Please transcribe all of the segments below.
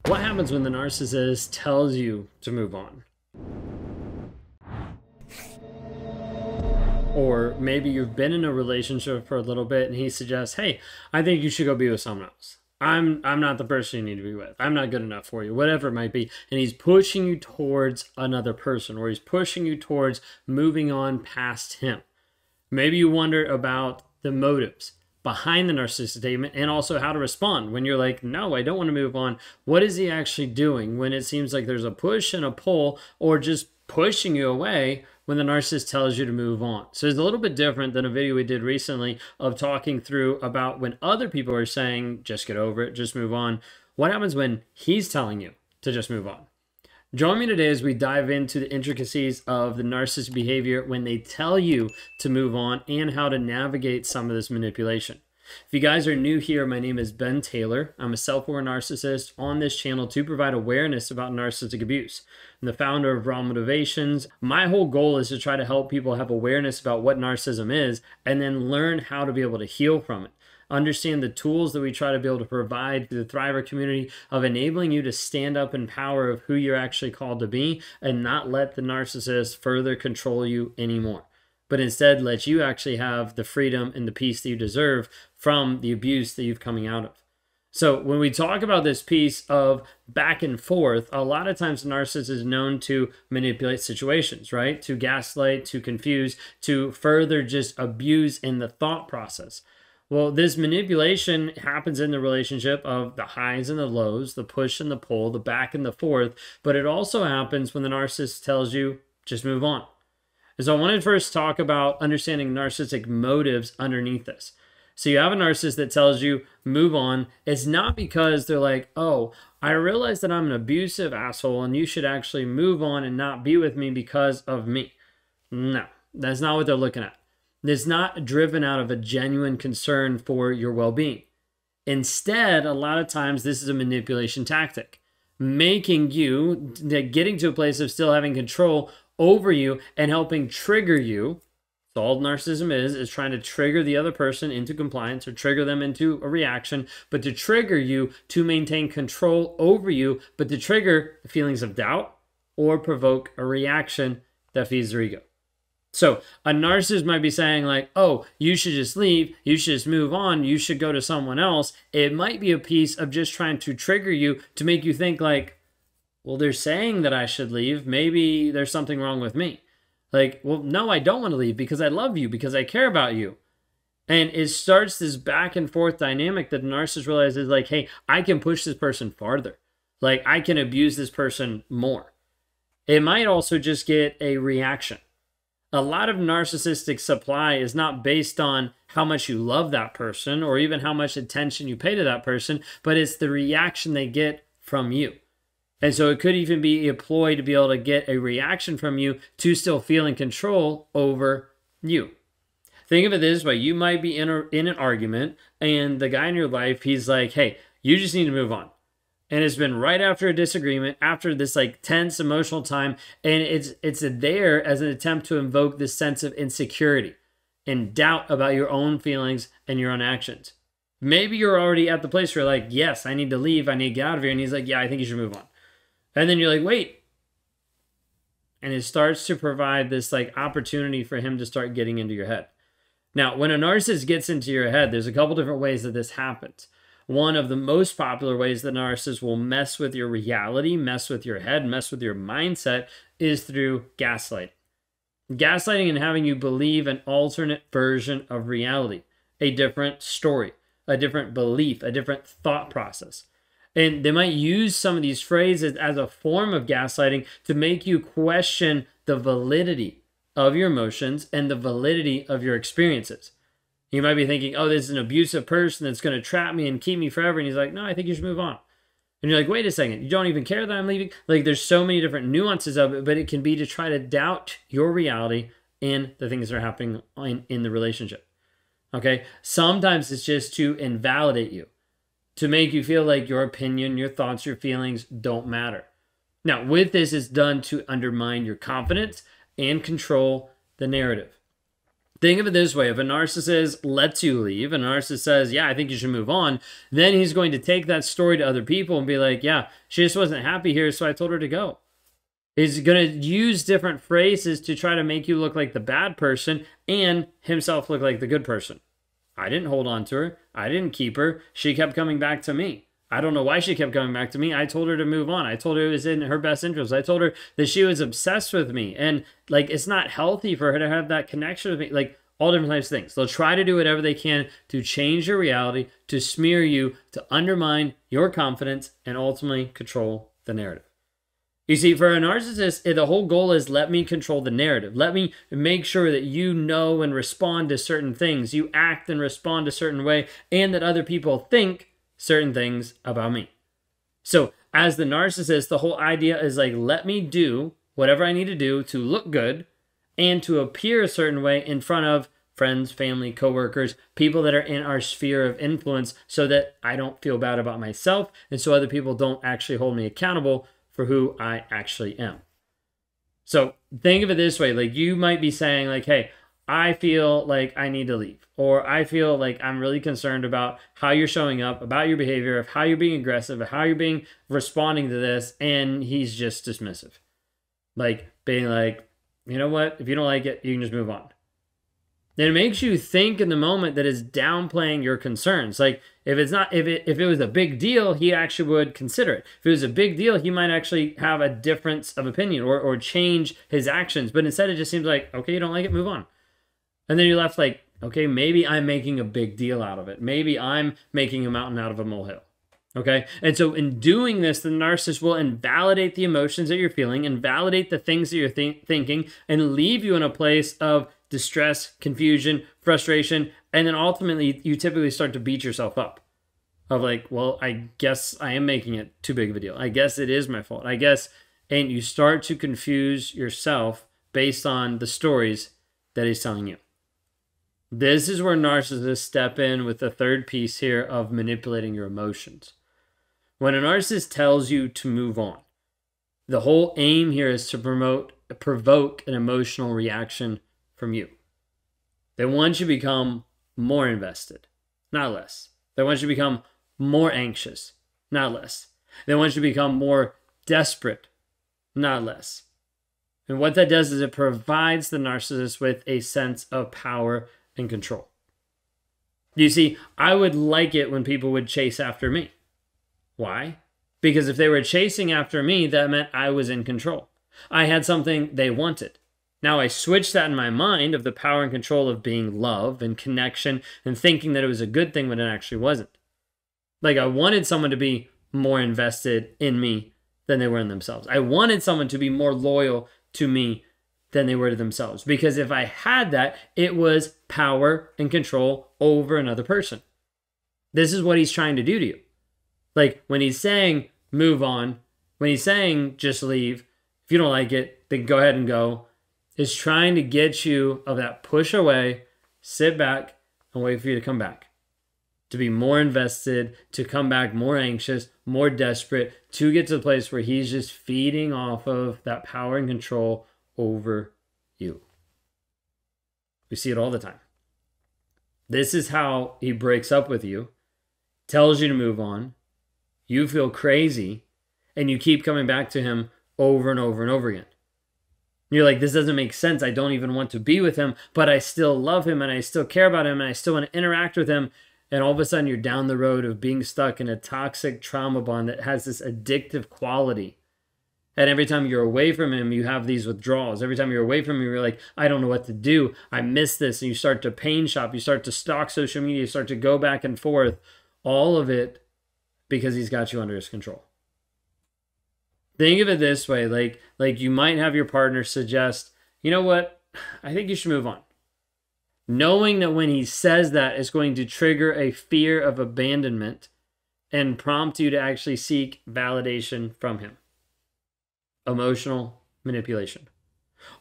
What happens when the narcissist tells you to move on? Or maybe you've been in a relationship for a little bit and he suggests, hey, I think you should go be with someone else. I'm not the person you need to be with. I'm not good enough for you, whatever it might be. And he's pushing you towards another person, or he's pushing you towards moving on past him. Maybe you wonder about the motives behind the narcissistic statement and also how to respond when you're like, no, I don't want to move on. What is he actually doing when it seems like there's a push and a pull, or just pushing you away when the narcissist tells you to move on? So it's a little bit different than a video we did recently of talking through about when other people are saying, just get over it, just move on. What happens when he's telling you to just move on? Join me today as we dive into the intricacies of the narcissist behavior when they tell you to move on and how to navigate some of this manipulation. If you guys are new here, my name is Ben Taylor. I'm a self-aware narcissist on this channel to provide awareness about narcissistic abuse. I'm the founder of Raw Motivations. My whole goal is to try to help people have awareness about what narcissism is and then learn how to be able to heal from it. Understand the tools that we try to be able to provide to the Thriver community of enabling you to stand up in power of who you're actually called to be and not let the narcissist further control you anymore, but instead let you actually have the freedom and the peace that you deserve from the abuse that you've coming out of. So when we talk about this piece of back and forth, a lot of times the narcissist is known to manipulate situations, right? To gaslight, to confuse, to further just abuse in the thought process. Well, this manipulation happens in the relationship of the highs and the lows, the push and the pull, the back and the forth, but it also happens when the narcissist tells you, just move on. And so I want to first talk about understanding narcissistic motives underneath this. So you have a narcissist that tells you, move on. It's not because they're like, oh, I realize that I'm an abusive asshole and you should actually move on and not be with me because of me. No, that's not what they're looking at. It's not driven out of a genuine concern for your well-being. Instead, a lot of times this is a manipulation tactic, making you, getting to a place of still having control over you and helping trigger you. So all narcissism is trying to trigger the other person into compliance or trigger them into a reaction, but to trigger you to maintain control over you, but to trigger feelings of doubt or provoke a reaction that feeds their ego. So a narcissist might be saying like, oh, you should just leave, you should just move on, you should go to someone else. It might be a piece of just trying to trigger you to make you think like, well, they're saying that I should leave. Maybe there's something wrong with me. Like, well, no, I don't want to leave because I love you, because I care about you. And it starts this back and forth dynamic that the narcissist realizes like, hey, I can push this person farther. Like I can abuse this person more. It might also just get a reaction. A lot of narcissistic supply is not based on how much you love that person or even how much attention you pay to that person, but it's the reaction they get from you. And so it could even be a ploy to be able to get a reaction from you to still feel in control over you. Think of it this way. You might be in an argument and the guy in your life, he's like, hey, you just need to move on. And it's been right after a disagreement, after this like tense emotional time, and it's there as an attempt to invoke this sense of insecurity and doubt about your own feelings and your own actions. Maybe you're already at the place where you're like, yes, I need to leave, I need to get out of here. And he's like, yeah, I think you should move on. And then you're like, wait. And it starts to provide this like opportunity for him to start getting into your head. Now, when a narcissist gets into your head, there's a couple different ways that this happens. One of the most popular ways that narcissists will mess with your reality, mess with your head, mess with your mindset is through gaslighting. Gaslighting and having you believe an alternate version of reality, a different story, a different belief, a different thought process. And they might use some of these phrases as a form of gaslighting to make you question the validity of your emotions and the validity of your experiences. You might be thinking, oh, this is an abusive person that's going to trap me and keep me forever. And he's like, no, I think you should move on. And you're like, wait a second, you don't even care that I'm leaving? Like, there's so many different nuances of it, but it can be to try to doubt your reality and the things that are happening in the relationship. Okay? Sometimes it's just to invalidate you, to make you feel like your opinion, your thoughts, your feelings don't matter. Now, with this, it's done to undermine your confidence and control the narrative. Think of it this way. If a narcissist lets you leave, a narcissist says, yeah, I think you should move on, then he's going to take that story to other people and be like, yeah, she just wasn't happy here, so I told her to go. He's going to use different phrases to try to make you look like the bad person and himself look like the good person. I didn't hold on to her. I didn't keep her. She kept coming back to me. I don't know why she kept coming back to me. I told her to move on. I told her it was in her best interest. I told her that she was obsessed with me. And like, it's not healthy for her to have that connection with me. Like, all different types of things. They'll try to do whatever they can to change your reality, to smear you, to undermine your confidence, and ultimately control the narrative. You see, for a narcissist, the whole goal is let me control the narrative. Let me make sure that you know and respond to certain things. You act and respond a certain way, and that other people think certain things about me. So as the narcissist, the whole idea is like, let me do whatever I need to do to look good and to appear a certain way in front of friends, family, coworkers, people that are in our sphere of influence, so that I don't feel bad about myself, and so other people don't actually hold me accountable for who I actually am. So think of it this way. Like, you might be saying like, hey, I feel like I need to leave, or I feel like I'm really concerned about how you're showing up, about your behavior, of how you're being aggressive, of how you're being responding to this. And he's just dismissive. Like, being like, you know what? If you don't like it, you can just move on. Then it makes you think in the moment that it's downplaying your concerns. Like, if it was a big deal, he actually would consider it. If it was a big deal, he might actually have a difference of opinion or change his actions. But instead, it just seems like, okay, you don't like it, move on. And then you're left like, okay, maybe I'm making a big deal out of it. Maybe I'm making a mountain out of a molehill. Okay? And so in doing this, the narcissist will invalidate the emotions that you're feeling, invalidate the things that you're thinking, and leave you in a place of distress, confusion, frustration, and then ultimately you typically start to beat yourself up. Of like, well, I guess I am making it too big of a deal. I guess it is my fault. I guess, and you start to confuse yourself based on the stories that he's telling you. This is where narcissists step in with the third piece here of manipulating your emotions. When a narcissist tells you to move on, the whole aim here is to provoke an emotional reaction from you. They want you to become more invested, not less. They want you to become more anxious, not less. They want you to become more desperate, not less. And what that does is it provides the narcissist with a sense of power and control. You see, I would like it when people would chase after me. Why? Because if they were chasing after me, that meant I was in control. I had something they wanted. Now I switched that in my mind of the power and control of being love and connection and thinking that it was a good thing when it actually wasn't. Like, I wanted someone to be more invested in me than they were in themselves. I wanted someone to be more loyal to me than they were to themselves. Because if I had that, it was power and control over another person. This is what he's trying to do to you. Like, when he's saying move on, when he's saying just leave, if you don't like it, then go ahead and go, is trying to get you of that push away, sit back, and wait for you to come back. To be more invested, to come back more anxious, more desperate, to get to the place where he's just feeding off of that power and control over you. We see it all the time. This is how he breaks up with you, tells you to move on, you feel crazy, and you keep coming back to him over and over and over again. You're like, this doesn't make sense. I don't even want to be with him, but I still love him and I still care about him and I still want to interact with him. And all of a sudden you're down the road of being stuck in a toxic trauma bond that has this addictive quality. And every time you're away from him, you have these withdrawals. Every time you're away from him, you're like, I don't know what to do. I miss this. And you start to pain shop. You start to stalk social media. You start to go back and forth. All of it because he's got you under his control. Think of it this way, like you might have your partner suggest, you know what, I think you should move on. Knowing that when he says that, it's going to trigger a fear of abandonment and prompt you to actually seek validation from him. Emotional manipulation.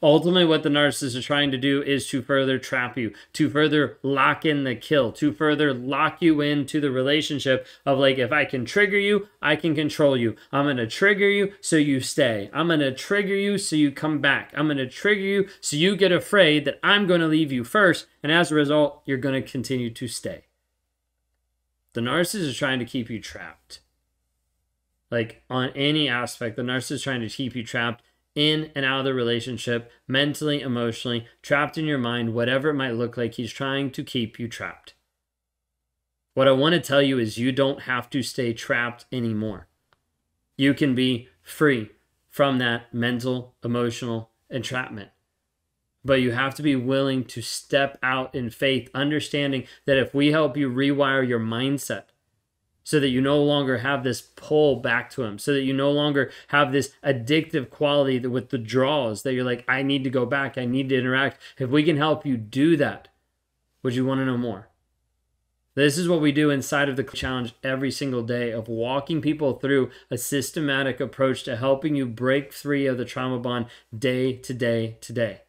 Ultimately, what the narcissist is trying to do is to further trap you, to further lock in the kill, to further lock you into the relationship of like, if I can trigger you, I can control you. I'm going to trigger you so you stay. I'm going to trigger you so you come back. I'm going to trigger you so you get afraid that I'm going to leave you first. And as a result, you're going to continue to stay. The narcissist is trying to keep you trapped. Like on any aspect, the narcissist is trying to keep you trapped in and out of the relationship, mentally, emotionally, trapped in your mind, whatever it might look like. He's trying to keep you trapped. What I want to tell you is you don't have to stay trapped anymore. You can be free from that mental, emotional entrapment. But you have to be willing to step out in faith, understanding that if we help you rewire your mindset, so that you no longer have this pull back to him, so that you no longer have this addictive quality with the draws that you're like, I need to go back, I need to interact. If we can help you do that, would you want to know more? This is what we do inside of the challenge every single day, of walking people through a systematic approach to helping you break free of the trauma bond day to day to day.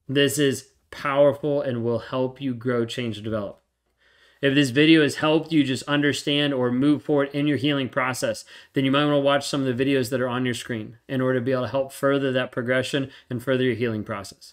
This is powerful and will help you grow, change, and develop. If this video has helped you just understand or move forward in your healing process, then you might want to watch some of the videos that are on your screen in order to be able to help further that progression and further your healing process.